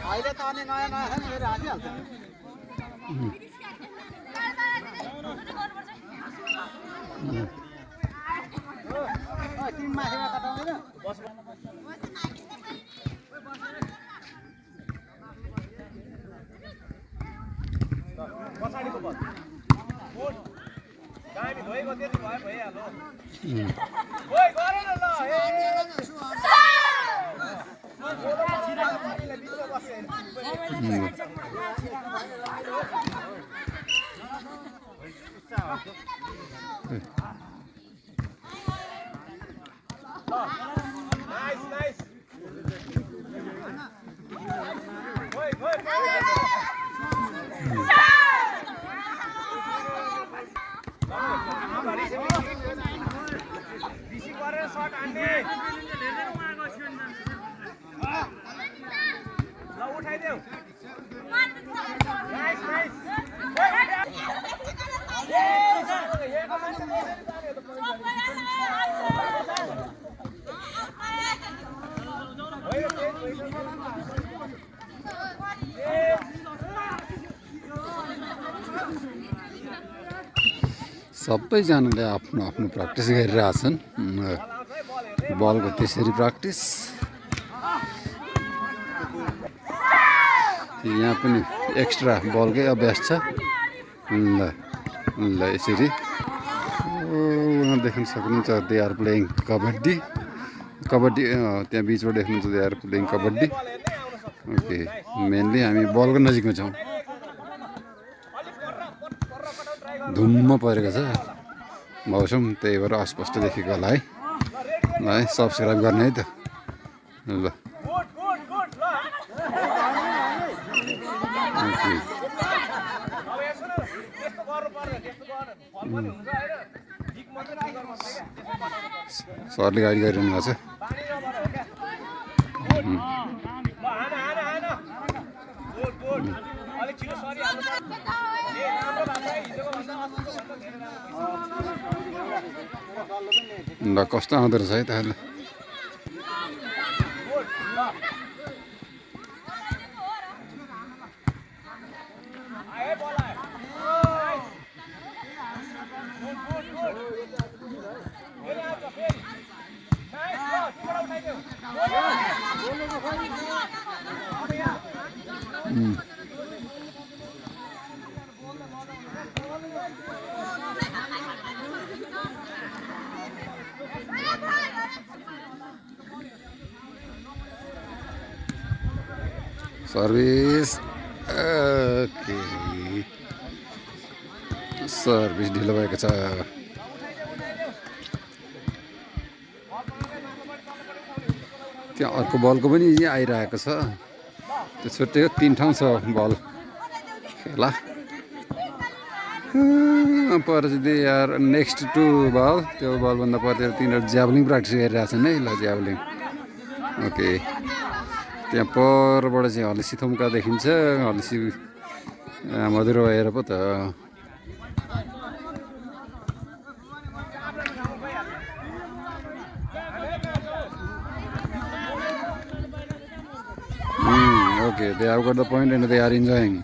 अहिले त अनि नयाँ नयाँ छ नि फेरि हालिहाल्छ टिम माथिमा कटाउँदैन पछाडिको बल गुड दामी भइगयो त्यति भयो भइहाल्यो ओइ गर न ल ए बिचमा बस्यो नाइस नाइस ओइ ओइ रिसिभ गरेर सर्ट हान्ने ल उठाइदेऊ नाइस नाइस सबैजनाले आफ्नो आफ्नो प्र्याक्टिस गरिरहेछन् बलको त्यसरी प्र्याक्टिस यहाँ पनि एक्स्ट्रा बलकै अभ्यास छ ल ल यसरी देख्न सक्नुहुन्छ they are playing kabaddi kabaddi त्यहाँ बिचबाट देख्नुहुन्छ they are playing kabaddi okay mainly हामी बलको नजिकमा छौँ धुम्म परेको छ मौसम त्यही भएर अस्पष्ट देखेको होला है ल है सब्सक्राइब गर्ने है त ल सरले गाडी गरिरहनु भएको छ ल कस्तो आउँदो रहेछ है त सर्भिस ओके सर्भिस ढिलो भएको छ त्यहाँ अर्को बलको पनि यहीँ आइरहेको छ त्यो छुट्टै 3 ठाउँ छ बल खेला पर चाहिँ यार नेक्स्ट टु बल त्यो बलभन्दा पछि तिनीहरू ज्याभलिङ प्र्याक्टिस गरिरहेछन् है ल ज्याभलिङ ओके त्यहाँ परबाट चाहिँ हलसी थुम्का देखिन्छ हलसी मधुरो हेर पो त okay they have got the point and they are enjoying